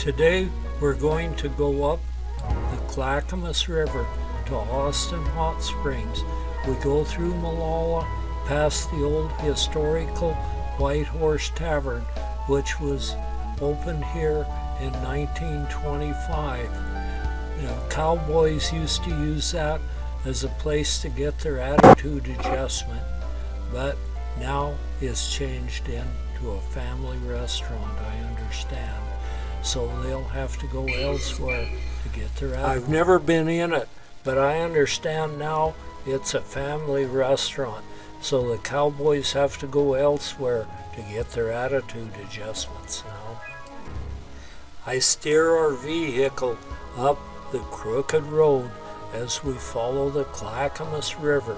Today we're going to go up the Clackamas River to Austin Hot Springs. We go through Molalla, past the old historical White Horse Tavern, which was opened here in 1925. Cowboys used to use that as a place to get their attitude adjustment, but now it's changed into a family restaurant, I understand. So they'll have to go elsewhere to get their attitude. I've never been in it, but I understand now it's a family restaurant. So the cowboys have to go elsewhere to get their attitude adjustments now. I steer our vehicle up the crooked road as we follow the Clackamas River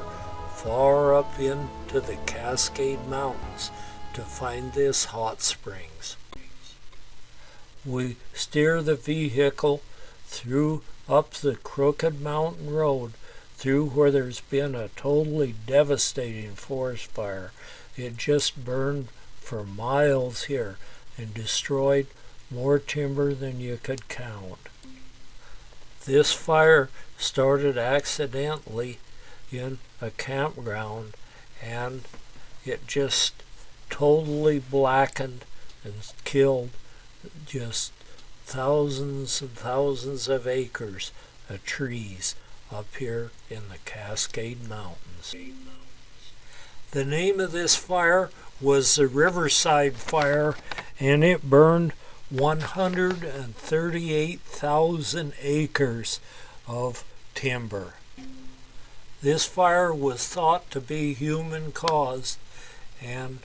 far up into the Cascade Mountains to find this hot springs. We steer the vehicle up the crooked mountain road through where there's been a totally devastating forest fire. It just burned for miles here and destroyed more timber than you could count. This fire started accidentally in a campground, and it just totally blackened and killed just thousands and thousands of acres of trees up here in the Cascade Mountains. The name of this fire was the Riverside Fire, and it burned 138,000 acres of timber. This fire was thought to be human caused and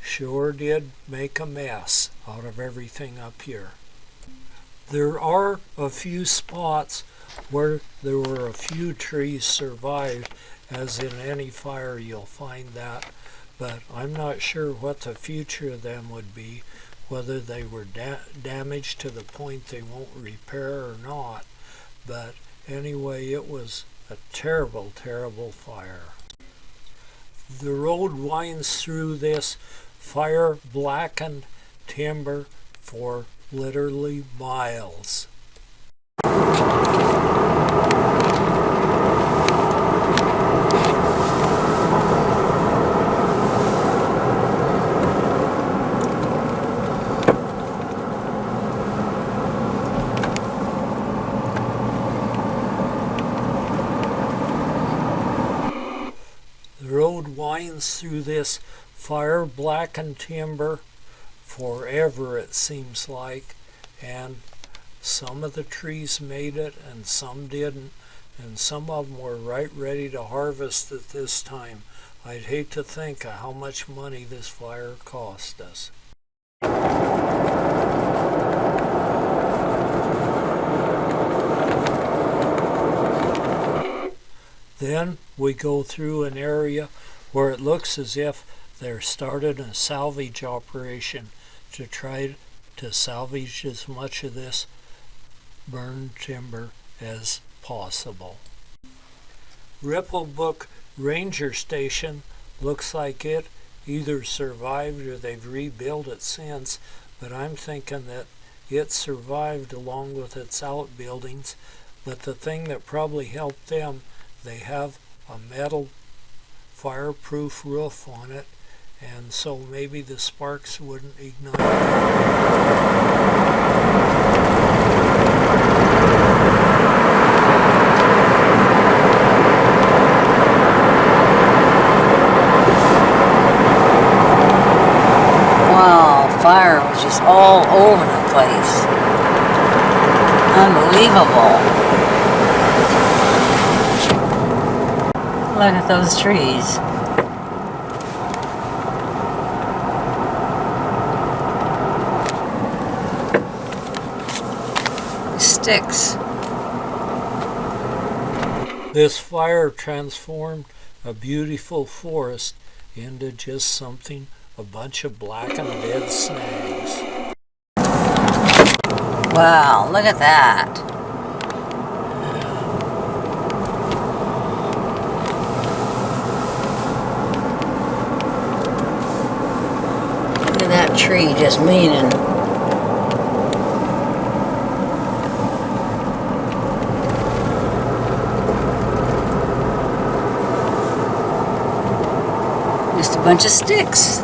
sure did make a mess out of everything up here. There are a few spots where there were a few trees survived, as in any fire you'll find that, but I'm not sure what the future of them would be, whether they were damaged to the point they won't repair or not. But anyway, it was a terrible, terrible fire. The road winds through this fire-blackened timber for literally miles. The road winds through this fire-blackened timber forever, it seems like, and some of the trees made it and some didn't, and some of them were right ready to harvest at this time. I'd hate to think of how much money this fire cost us. Then we go through an area where it looks as if they're starting a salvage operation to try to salvage as much of this burned timber as possible. Ripplebrook Ranger Station looks like it either survived or they've rebuilt it since, but I'm thinking that it survived along with its outbuildings. But the thing that probably helped them, they have a metal fireproof roof on it, and so maybe the sparks wouldn't ignite. Wow, fire was just all over the place. Unbelievable. Look at those trees. Sticks. This fire transformed a beautiful forest into just something, a bunch of blackened dead snags. Wow, look at that. Look at that tree just leaning. bunch of sticks.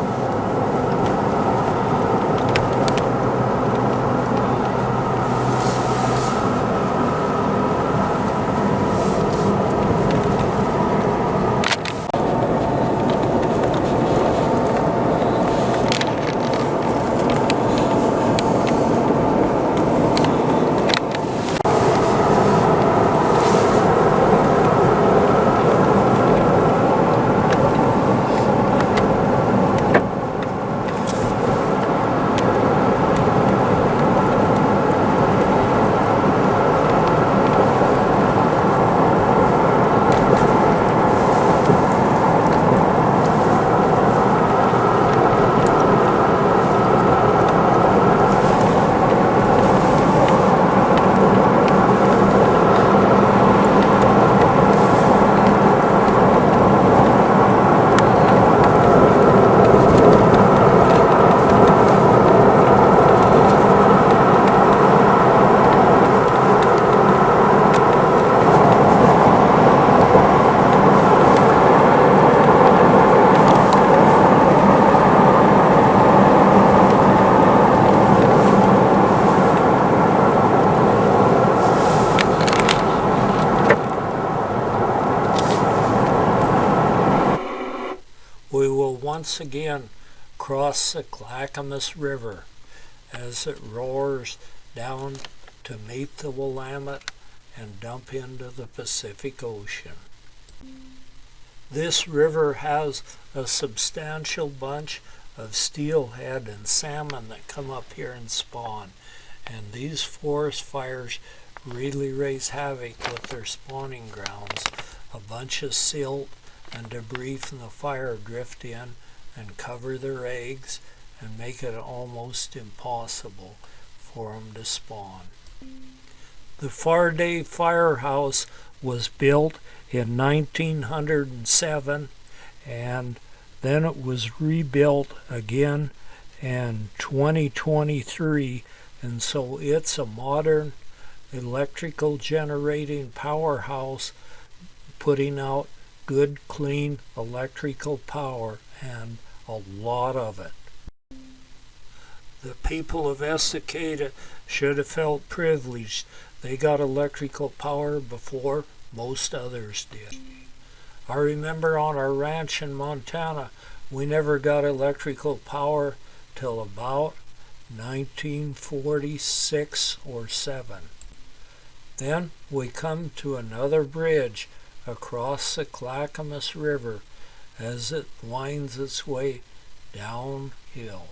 We will once again cross the Clackamas River as it roars down to meet the Willamette and dump into the Pacific Ocean. This river has a substantial bunch of steelhead and salmon that come up here and spawn, and these forest fires really raise havoc with their spawning grounds. A bunch of silt and debris from the fire drift in and cover their eggs and make it almost impossible for them to spawn. The Farday Firehouse was built in 1907, and then it was rebuilt again in 2023, and so it's a modern electrical generating powerhouse putting out good, clean electrical power, and a lot of it. The people of Estacada should have felt privileged. They got electrical power before most others did. I remember on our ranch in Montana, we never got electrical power till about 1946 or 7. Then we come to another bridge across the Clackamas River as it winds its way downhill.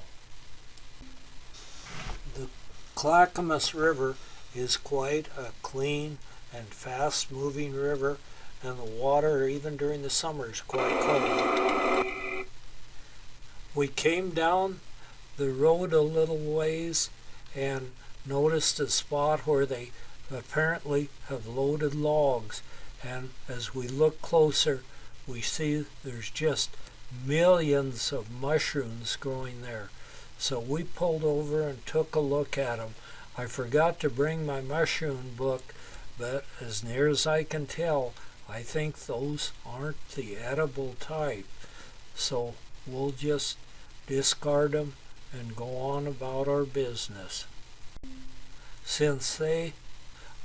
The Clackamas River is quite a clean and fast-moving river, and the water, even during the summer, is quite cold. We came down the road a little ways and noticed a spot where they apparently have loaded logs, and as we look closer, we see there's just millions of mushrooms growing there. So we pulled over and took a look at them. I forgot to bring my mushroom book, but as near as I can tell, I think those aren't the edible type. So we'll just discard them and go on about our business. Since they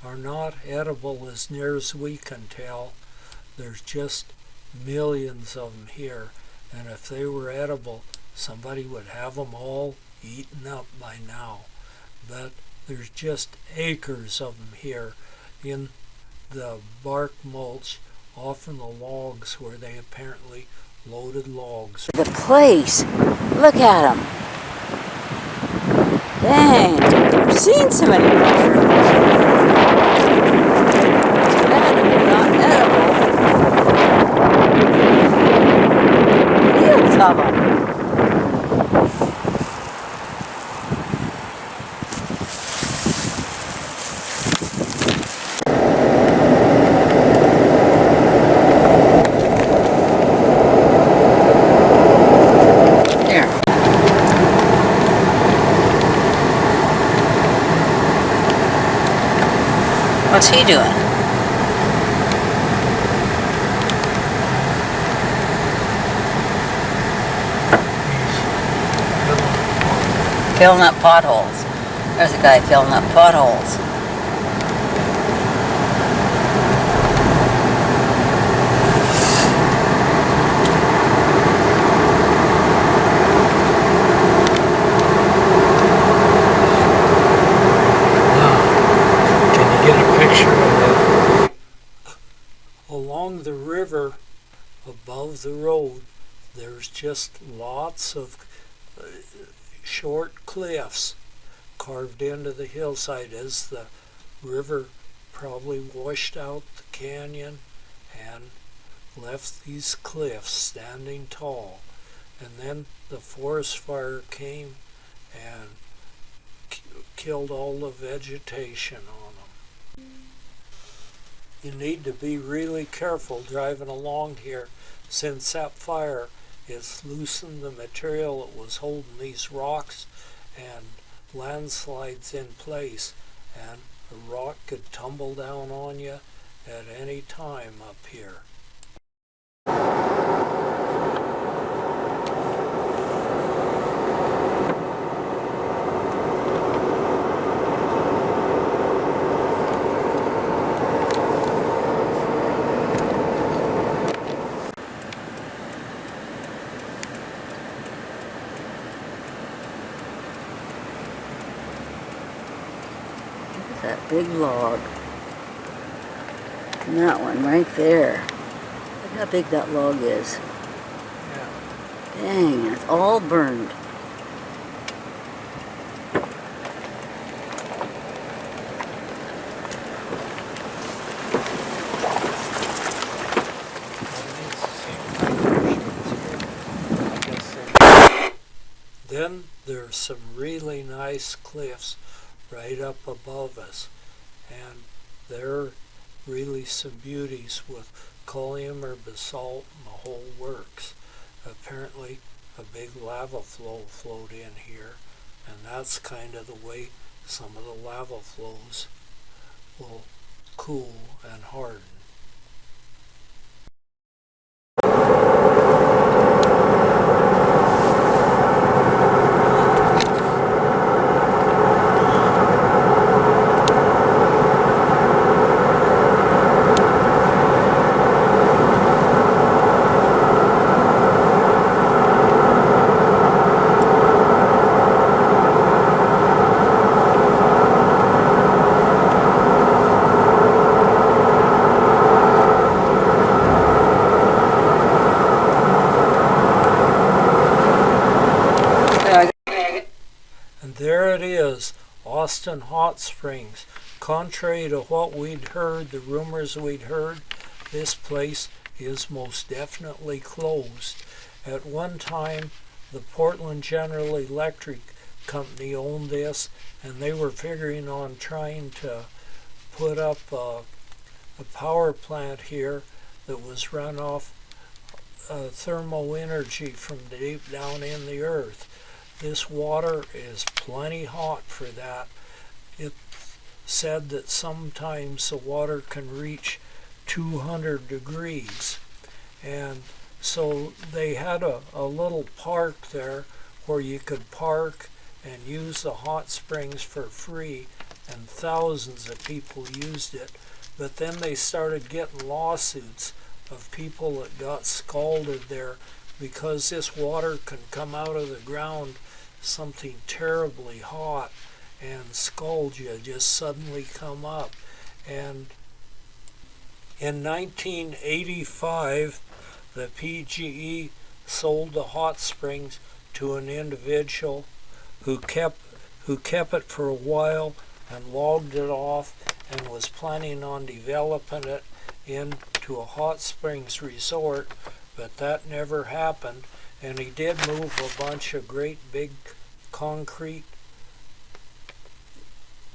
are not edible as near as we can tell, there's just millions of them here, and if they were edible, somebody would have them all eaten up by now. But there's just acres of them here in the bark mulch off in the logs where they apparently loaded logs. The place, look at them. Dang, I've never seen so many mushrooms. Too bad they're not edible. Fields of them. What's he doing? Filling up potholes. There's a guy filling up potholes. Can you get a picture of it? Along the river, above the road, there's just lots of short cliffs carved into the hillside as the river probably washed out the canyon and left these cliffs standing tall. And then the forest fire came and killed all the vegetation on them. You need to be really careful driving along here, since that fire has loosened the material that was holding these rocks and landslides in place, and a rock could tumble down on you at any time up here. That big log. And that one right there. Look how big that log is. Yeah. Dang, it's all burned. Then there's some really nice cliffs right up above us, and they're really some beauties with column or basalt and the whole works. Apparently a big lava flow flowed in here, and that's kind of the way some of the lava flows will cool and harden. There it is, Austin Hot Springs. Contrary to what we'd heard, the rumors we'd heard, this place is most definitely closed. At one time, the Portland General Electric Company owned this, and they were figuring on trying to put up a power plant here that was run off thermal energy from deep down in the earth. This water is plenty hot for that. It said that sometimes the water can reach 200 degrees. And so they had a little park there where you could park and use the hot springs for free, and thousands of people used it. But then they started getting lawsuits of people that got scalded there, because this water can come out of the ground something terribly hot and scald you, just suddenly come up. And in 1985, the PGE sold the hot springs to an individual who kept it for a while and logged it off and was planning on developing it into a hot springs resort, but that never happened. And he did move a bunch of great big concrete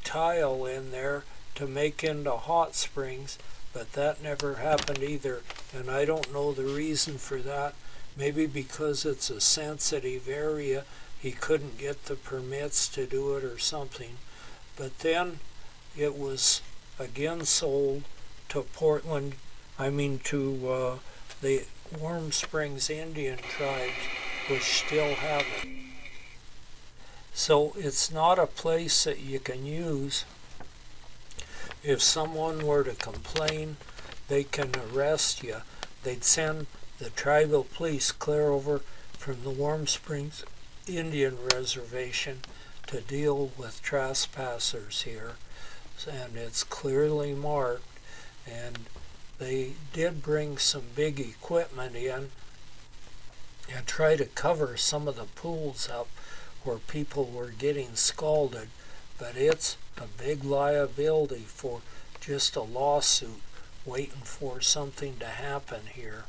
tile in there to make into hot springs, but that never happened either. And I don't know the reason for that. Maybe because it's a sensitive area, he couldn't get the permits to do it or something. But then it was again sold to to the Warm Springs Indian tribes, which still have it. So it's not a place that you can use. If someone were to complain, they can arrest you. They'd send the tribal police clear over from the Warm Springs Indian Reservation to deal with trespassers here. And it's clearly marked, and they did bring some big equipment in and try to cover some of the pools up where people were getting scalded, but it's a big liability for just a lawsuit waiting for something to happen here.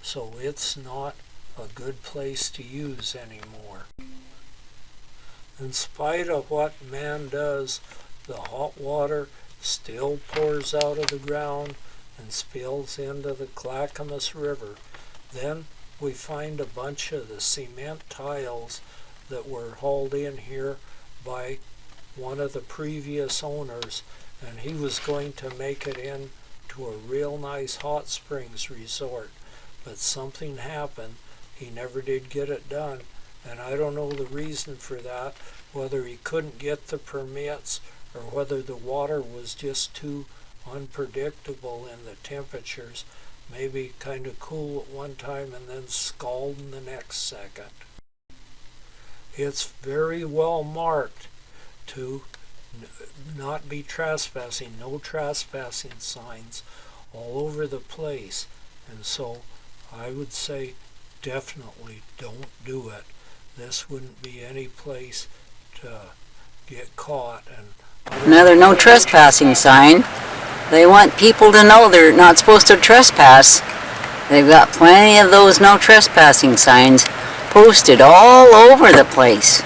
So it's not a good place to use anymore. In spite of what man does, the hot water still pours out of the ground and spills into the Clackamas River. Then we find a bunch of the cement tiles that were hauled in here by one of the previous owners, and he was going to make it into a real nice hot springs resort, but something happened. He never did get it done, and I don't know the reason for that, whether he couldn't get the permits or whether the water was just too unpredictable in the temperatures, maybe kind of cool at one time and then scalding the next second. It's very well marked to not be trespassing, no trespassing signs all over the place, and so I would say definitely don't do it. This wouldn't be any place to get caught. And Another no trespassing sign. They want people to know they're not supposed to trespass. They've got plenty of those no trespassing signs posted all over the place.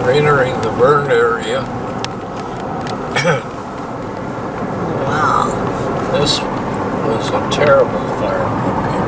we're entering the burn area. Wow. This was a terrible fire up here.